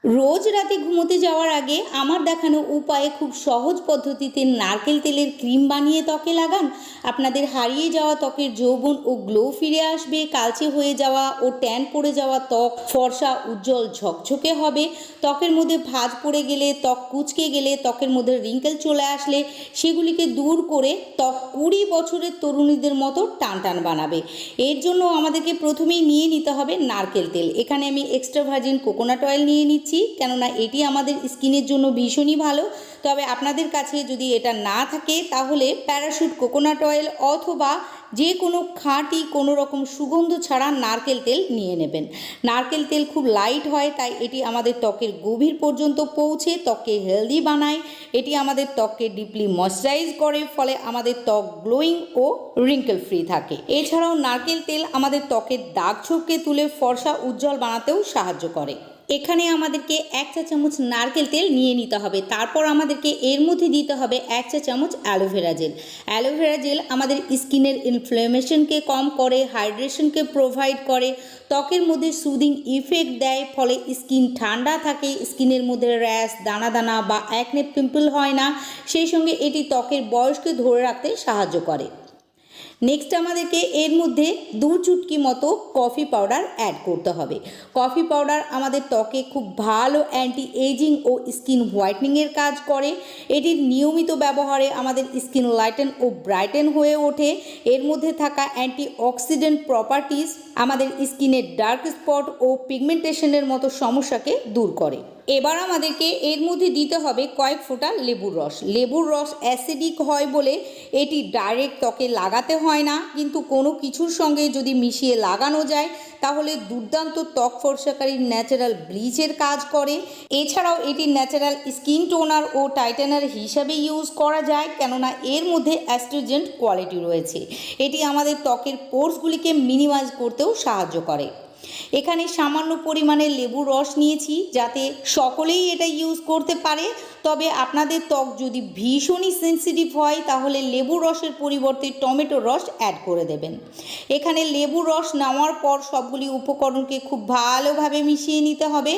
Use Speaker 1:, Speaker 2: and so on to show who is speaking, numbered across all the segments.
Speaker 1: রোজ রাতে ঘুমোতে যাওয়ার আগে আমার দেখানো উপায়ে খুব সহজ পদ্ধতিতে নারকেল তেলের ক্রিম বানিয়ে ত্বকে লাগান। আপনাদের হারিয়ে যাওয়া ত্বকের যৌবন ও গ্লো ফিরে আসবে, কালচে হয়ে যাওয়া ও ট্যান পড়ে যাওয়া ত্বক ফর্সা উজ্জ্বল ঝকঝকে হবে। ত্বকের মধ্যে ভাঁজ পড়ে গেলে, ত্বক কুঁচকে গেলে, ত্বকের মধ্যে রিঙ্কেল চলে আসলে সেগুলিকে দূর করে ত্বক 20 বছরের তরুণীদের মতো টান টান বানাবে। এর জন্য আমাদেরকে প্রথমেই নিয়ে নিতে হবে নারকেল তেল। এখানে আমি এক্সট্রা ভার্জিন কোকোনাট অয়েল নিয়ে নিচ্ছি, কেননা এটি আমাদের স্কিনের জন্য ভীষণই ভালো। তবে আপনাদের কাছে যদি এটা না থাকে তাহলে প্যারাশুট কোকোনাট অয়েল অথবা যে কোনো খাঁটি কোনো রকম সুগন্ধ ছাড়া নারকেল তেল নিয়ে নেবেন। নারকেল তেল খুব লাইট হয়, তাই এটি আমাদের ত্বকের গভীর পর্যন্ত পৌঁছে ত্বককে হেলদি বানায়। এটি আমাদের ত্বককে ডিপলি ময়শ্চারাইজ করে, ফলে আমাদের ত্বক গ্লোয়িং ও রিঙ্কেল ফ্রি থাকে। এছাড়াও নারকেল তেল আমাদের ত্বকের দাগ ছোপকে তুলে ফর্সা উজ্জ্বল বানাতেও সাহায্য করে। এখানে আমাদেরকে 1 চা চামচ নারকেল তেল নিয়ে নিতে হবে। তারপর আমাদেরকে এর মধ্যে দিতে হবে 1 চা চামচ অ্যালোভেরা জেল। অ্যালোভেরা জেল আমাদের স্কিনের ইনফ্লামেশনকে কম করে, হাইড্রেশনকে প্রোভাইড করে, ত্বকের মধ্যে সুদিং ইফেক্ট দেয়, ফলে স্কিন ঠান্ডা থাকে, স্কিনের মধ্যে র্যাশ, দানা দানা বা অ্যাকনে পিম্পল হয় না। সেই সঙ্গে এটি ত্বকের বয়সকে ধরে রাখতে সাহায্য করে। নেক্সট আমাদেরকে এর মধ্যে 2 চুটকি মতো কফি পাউডার অ্যাড করতে হবে। কফি পাউডার আমাদের ত্বকে খুব ভালো অ্যান্টি এজিং ও স্কিন হোয়াইটনিংয়ের কাজ করে। এটির নিয়মিত ব্যবহারে আমাদের স্কিন লাইটেন ও ব্রাইটেন হয়ে ওঠে। এর মধ্যে থাকা অ্যান্টি অক্সিডেন্ট প্রপার্টিজ আমাদের স্কিনের ডার্ক স্পট ও পিগমেন্টেশনের মতো সমস্যাকে দূর করে। এবার আমাদেরকে এর মধ্যে দিতে হবে কয়েক ফোঁটা লেবুর রস। লেবুর রস অ্যাসিডিক হয় বলে এটি ডাইরেক্ট ত্বকে লাগাতে হয় না, কিন্তু কোনো কিছুর সঙ্গে যদি মিশিয়ে লাগানো যায় তাহলে দুর্দান্ত ত্বক ফর্সাকারী ন্যাচারাল ব্লিচের কাজ করে। এছাড়াও এটি ন্যাচারাল স্কিন টোনার ও টাইটেনার হিসাবে ইউজ করা যায়, কেননা এর মধ্যে অ্যাস্ট্রোজেন্ট কোয়ালিটি রয়েছে। এটি আমাদের ত্বকের পোর্সগুলিকে মিনিমাইজ করতেও সাহায্য করে। এখানে সামান্য পরিমাণে লেবুর রস নিয়েছি যাতে সকলেই এটা ইউজ করতে পারে। তবে আপনাদের ত্বক যদি ভীষণই সেন্সিটিভ হয় তাহলে লেবুর রসের পরিবর্তে টমেটোর রস অ্যাড করে দেবেন। এখানে লেবুর রস নেওয়ার পর সবগুলি উপকরণকে খুব ভালোভাবে মিশিয়ে নিতে হবে,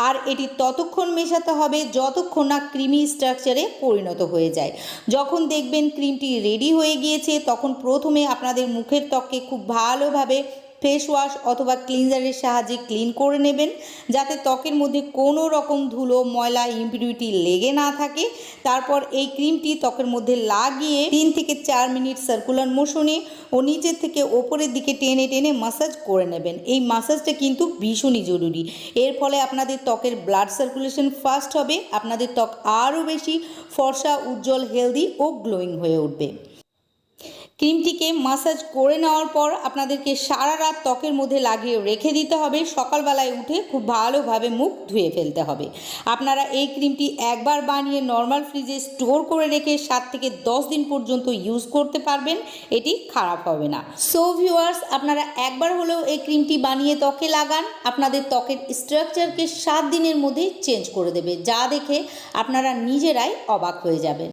Speaker 1: আর এটি ততক্ষণ মেশাতে হবে যতক্ষণ না ক্রিমি স্ট্রাকচারে পরিণত হয়ে যায়। যখন দেখবেন ক্রিমটি রেডি হয়ে গিয়েছে তখন প্রথমে আপনাদের মুখের ত্বককে খুব ভালোভাবে ফেস ওয়াশ অথবা ক্লিনজারের সাহায্যে ক্লিন করে নেবেন, যাতে ত্বকের মধ্যে কোনো রকম ধুলো, ময়লা, ইমপিউরিটি লেগে না থাকে। তারপর এই ক্রিমটি ত্বকের মধ্যে লাগিয়ে 3 থেকে 4 মিনিট সার্কুলার মোশনে ও নিচের থেকে ওপরের দিকে টেনে টেনে মাসাজ করে নেবেন। এই মাসাজটা কিন্তু ভীষণই জরুরি। এর ফলে আপনাদের ত্বকের ব্লাড সার্কুলেশন ফাস্ট হবে, আপনাদের ত্বক আরও বেশি ফর্সা, উজ্জ্বল, হেলদি ও গ্লোয়িং হয়ে উঠবে। ক্রিমটিকে মাসাজ করে নেওয়ার পর আপনাদেরকে সারা রাত ত্বকের মধ্যে লাগিয়ে রেখে দিতে হবে। সকালবেলায় উঠে খুব ভালোভাবে মুখ ধুয়ে ফেলতে হবে। আপনারা এই ক্রিমটি একবার বানিয়ে নর্মাল ফ্রিজে স্টোর করে রেখে 7 থেকে 10 দিন পর্যন্ত ইউজ করতে পারবেন, এটি খারাপ হবে না। সো ভিউয়ার্স, আপনারা একবার হলেও এই ক্রিমটি বানিয়ে ত্বকে লাগান, আপনাদের ত্বকের স্ট্রাকচারকে 7 দিনের মধ্যে চেঞ্জ করে দেবে, যা দেখে আপনারা নিজেরাই অবাক হয়ে যাবেন।